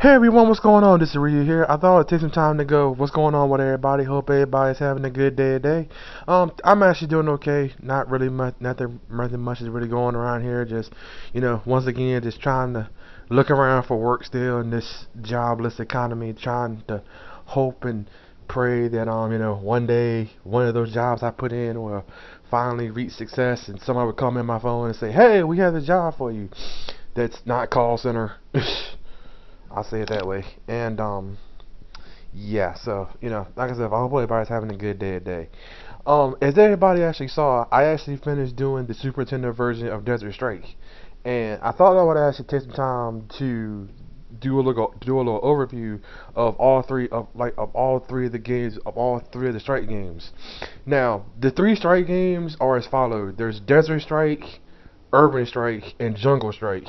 Hey everyone, what's going on? This is Ryu here. I thought I'd take some time to go. What's going on with everybody? Hope everybody's having a good day today. I'm actually doing okay. Not really much, nothing much is really going around here. Just, once again, just trying to look around for work still in this jobless economy. Trying to hope and pray that one day one of those jobs I put in will finally reach success, and somebody would come in my phone and say, "Hey, we have a job for you." That's not call center. I'll say it that way. And yeah, so like I said, I hope everybody's having a good day today. As everybody actually saw, I actually finished doing the Super Nintendo version of Desert Strike, and I thought I would actually take some time to do a little overview of all three of the games, of all three of the Strike games. Now, the three Strike games are as follows: there's Desert Strike, Urban Strike, and Jungle Strike.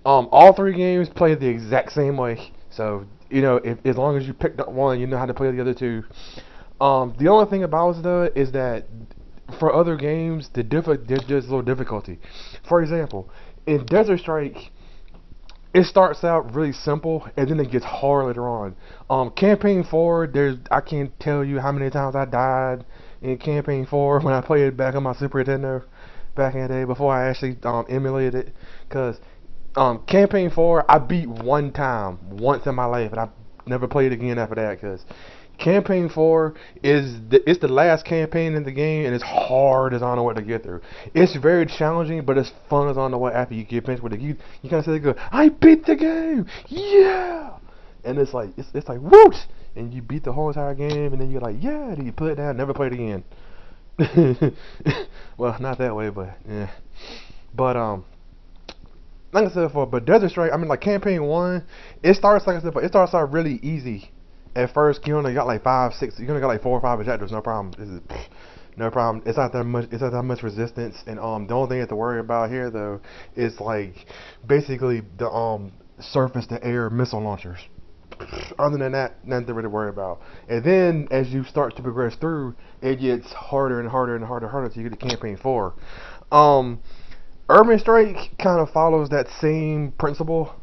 All three games play the exact same way. So, if as long as you picked up one, you know how to play the other two. The only thing about it though is that for other games, there's just a little difficulty. For example, in Desert Strike, it starts out really simple and then it gets hard later on. Campaign 4, I can't tell you how many times I died in Campaign 4 when I played it back on my Super Nintendo back in the day before I actually emulated it. Because Campaign 4 I beat one time, once in my life, and I never played again after that. Because Campaign 4 it's the last campaign in the game, and it's hard as I don't know what to get through. It's very challenging, but it's fun as I don't know what after you get finished with it. You kind of say, "Go, I beat the game, yeah!" And it's like whoosh, and you beat the whole entire game, and then you're like, "Yeah!" Then you put it down, never play it again. Well, not that way, but yeah. But like I said, but Desert Strike, I mean, like Campaign 1, it starts like I said, but it starts out really easy. At first, you only got like 5, 6, you only got like 4 or 5 objectives, no problem. This is no problem. It's not that much. It's not that much resistance, and the only thing you have to worry about here though is like basically the surface to air missile launchers. Other than that, nothing to really worry about. And then as you start to progress through, it gets harder and harder and harder and harder until you get to Campaign 4. Um, Urban Strike kind of follows that same principle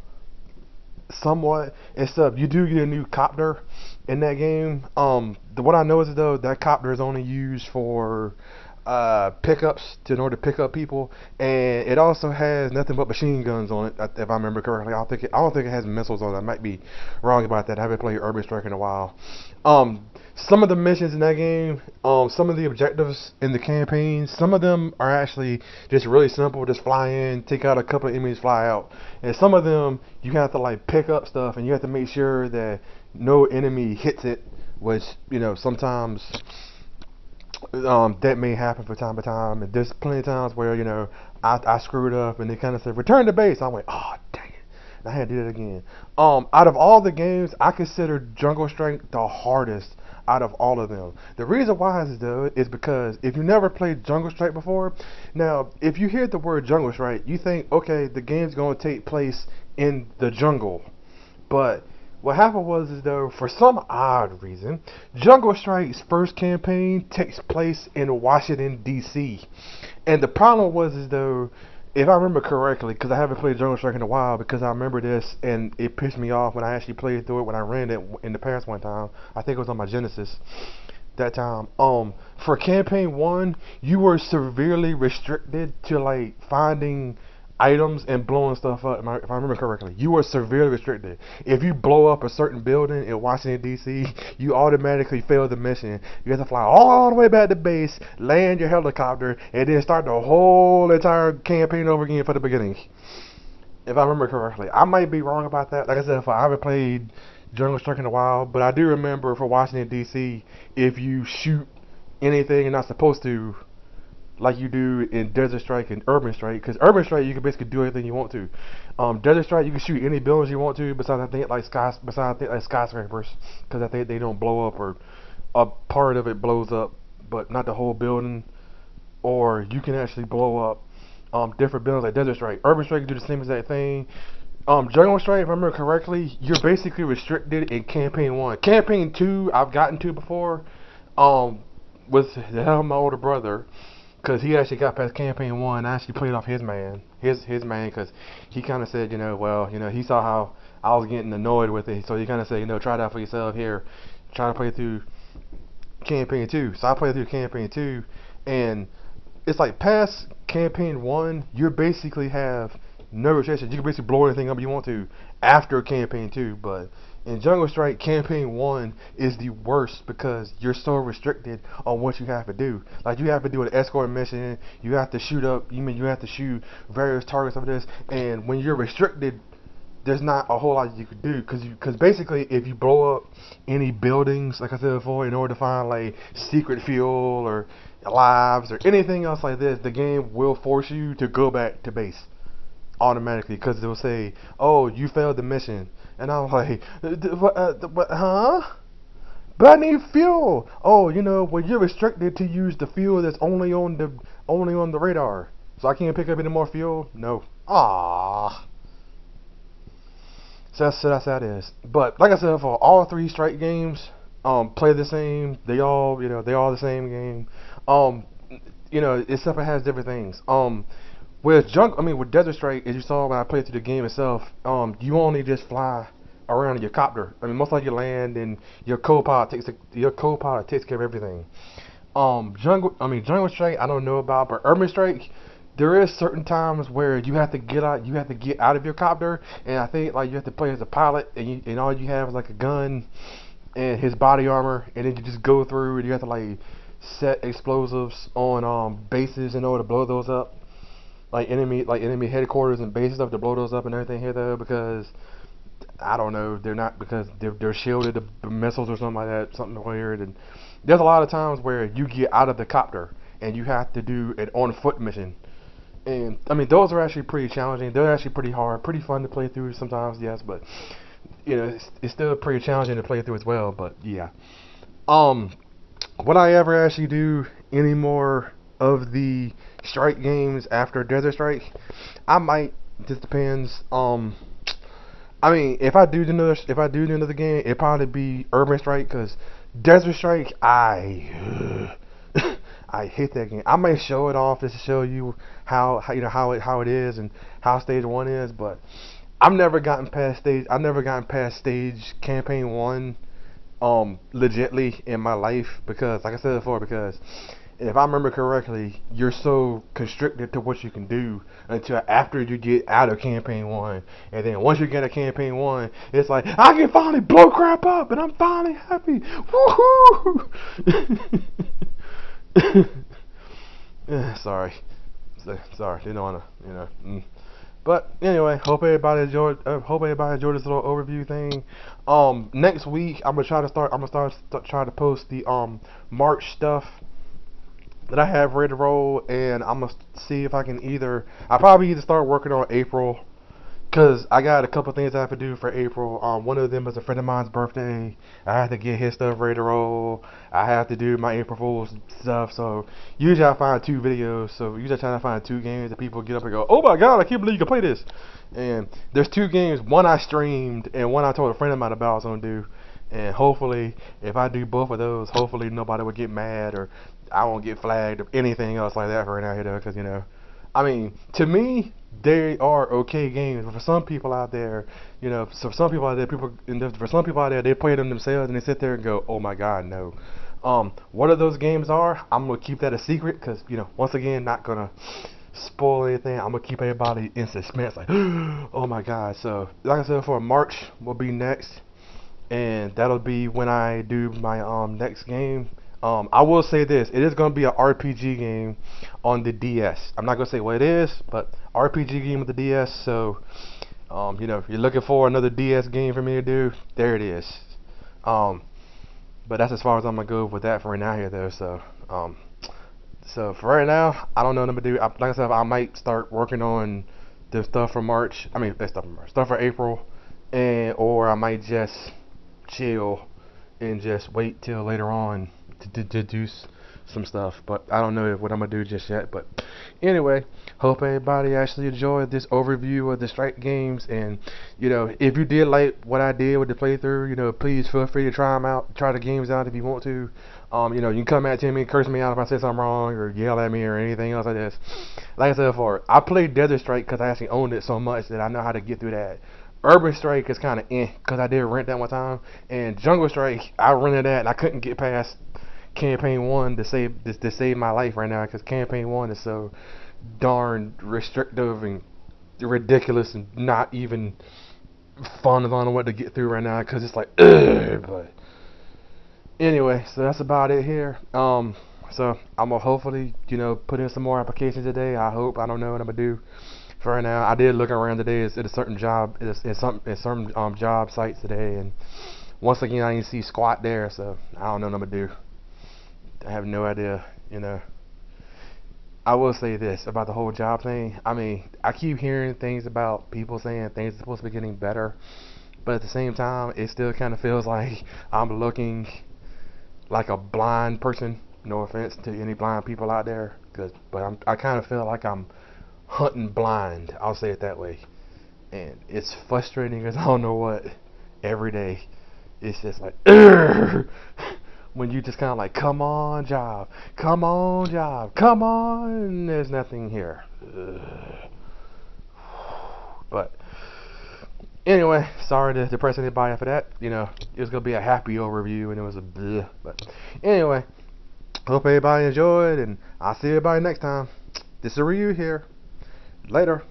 somewhat, except you do get a new copter in that game. What I know is though that copter is only used for pickups in order to pick up people, and it also has nothing but machine guns on it. If I remember correctly, I don't think it has missiles on it. I might be wrong about that. I haven't played Urban Strike in a while. Some of the missions in that game, some of the objectives in the campaign, some of them are actually just really simple. Just fly in, take out a couple of enemies, fly out. And some of them you have to like pick up stuff, and you have to make sure that no enemy hits it, which sometimes that may happen from time to time. And there's plenty of times where I screwed up, and they kind of said return to base. I'm like, oh dang it, and I had to do that again. Out of all the games, I consider Jungle Strike the hardest out of all of them. The reason why is because if you never played Jungle Strike before, now if you hear the word Jungle Strike, you think, okay, the game's going to take place in the jungle. But what happened was though, for some odd reason, Jungle Strike's first campaign takes place in Washington D.C. And the problem was though, if I remember correctly, because I haven't played Jungle Strike in a while, because I remember this and it pissed me off when I actually played through it when I ran it in the past one time. I think it was on my Genesis that time. For Campaign 1, you were severely restricted to like finding items and blowing stuff up. If I remember correctly, you were severely restricted. If you blow up a certain building in Washington D.C., you automatically fail the mission. You have to fly all the way back to base, land your helicopter, and then start the whole entire campaign over again for the beginning. If I remember correctly, I might be wrong about that. Like I said, I haven't played Jungle Strike in a while, but I do remember for Washington D.C., if you shoot anything you're not supposed to, like you do in Desert Strike and Urban Strike, because Urban Strike you can basically do anything you want to. Desert Strike you can shoot any buildings you want to, besides I think like skyscrapers, because I think they don't blow up, or a part of it blows up, but not the whole building. Or you can actually blow up different buildings like Desert Strike. Urban Strike you do the same exact thing. Jungle Strike, if I remember correctly, you're basically restricted in Campaign 1. Campaign 2 I've gotten to before, with the help of my older brother. Because he actually got past Campaign 1, I actually played off his man, because he kind of said, he saw how I was getting annoyed with it. So you kind of say, try it out for yourself here. Try to play through campaign 2. So I played through campaign 2, and it's like past campaign 1, you basically have no restrictions. You can basically blow anything up you want to after campaign 2, but in Jungle Strike, campaign 1 is the worst because you're so restricted on what you have to do. Like, you have to do an escort mission, you have to shoot up, you have to shoot various targets of this, and when you're restricted, there's not a whole lot you could do because basically if you blow up any buildings, like I said before, in order to find like secret fuel or lives or anything else like this, the game will force you to go back to base automatically because it will say, "Oh, you failed the mission," and I'm like, "Huh? But I need fuel." Oh, well, you're restricted to use the fuel that's only on the radar, so I can't pick up any more fuel. No. Ah. So that's how it is. But like I said, for all three Strike games, play the same. They all, they all the same game. Um, except it has different things. With Desert Strike, as you saw when I played through the game itself, you only just fly around in your copter. I mean, most like you land, and your co-pilot takes care of everything. Jungle Strike, I don't know about, but Urban Strike, there is certain times where you have to get out of your copter, and I think like you have to play as a pilot, and all you have is like a gun and his body armor, and then you just go through, and you have to like set explosives on bases in order to blow those up, like enemy headquarters and bases stuff to blow those up and everything here though, because I don't know, they're shielded to missiles or something like that, something weird. And there's a lot of times where you get out of the copter and you have to do an on foot mission. And I mean, those are actually pretty challenging. They're actually pretty hard, pretty fun to play through sometimes, yes, but it's still pretty challenging to play through as well. But yeah, would I ever actually do any more of the Strike games after Desert Strike? I might. Just depends. If I do another game, it'd probably be Urban Strike because Desert Strike, I hate that game. I may show it off just to show you how it is and how stage 1 is, but I've never gotten past stage campaign 1 legitly in my life because, like I said before, because if I remember correctly, you're so constricted to what you can do until after you get out of campaign 1, and then once you get out of campaign 1, it's like I can finally blow crap up and I'm finally happy. Woohoo! Sorry, didn't wanna, But anyway, hope everybody enjoyed this little overview thing. Next week I'm gonna try to post the March stuff that I have ready to roll, and I'm gonna see if I can I'll probably either start working on April, cause I got a couple things I have to do for April. One of them is a friend of mine's birthday. I have to get his stuff ready to roll. I have to do my April Fool's stuff. So usually I find 2 videos. So usually I try to find 2 games that people get up and go, "Oh my god, I can't believe you can play this." And there's 2 games. One I streamed, and one I told a friend of mine about I was gonna do. And hopefully, if I do both of those, hopefully nobody will get mad or I won't get flagged or anything else like that for right now here though, because to me, they are okay games. But for some people out there, for some people out there, they play them themselves and they sit there and go, "Oh my God, no." What are those games are? I'm gonna keep that a secret because once again, not gonna spoil anything. I'm gonna keep everybody in suspense, like, "Oh my God." So, like I said, for March will be next, and that'll be when I do my next game. I will say this: it is going to be an RPG game on the DS. I'm not going to say what it is, but RPG game with the DS. So, if you're looking for another DS game for me to do, there it is. But that's as far as I'm going to go with that for right now here, though. So for right now, I don't know what I'm going to do. Like I said, I might start working on the stuff for March. Stuff for April, or I might just chill and just wait till later on to do some stuff, but I don't know what I'm gonna do just yet. But anyway, hope everybody actually enjoyed this overview of the Strike games, and if you did like what I did with the playthrough, please feel free to try the games out if you want to. You can come at me and curse me out if I say something wrong or yell at me or anything else like this. Like I said before, I played Desert Strike because I actually owned it so much that I know how to get through that. Urban Strike is kind of because I did rent that one time, and Jungle Strike I rented that and I couldn't get past campaign one to save my life right now because campaign one is so darn restrictive and ridiculous and not even fun as I don't know what to get through right now because it's like ugh, but anyway, so that's about it here. So I'm gonna hopefully put in some more applications today. I hope. I don't know what I'm gonna do for right now. I did look around today at a certain job, at some job sites today, and once again I didn't see squat there. So I don't know what I'm gonna do. I have no idea. I will say this about the whole job thing. I mean, I keep hearing things about people saying things are supposed to be getting better, but at the same time, it still kind of feels like I'm looking like a blind person. No offense to any blind people out there, but I kind of feel like I'm hunting blind. I'll say it that way, and it's frustrating as I don't know what. Every day, it's just like when you just kind of like, come on, job, come on, job, come on. There's nothing here. But anyway, sorry to depress anybody for that. It was gonna be a happy overview, and it was a bleh. But anyway, hope everybody enjoyed, and I'll see everybody next time. This is Ryu here. Later.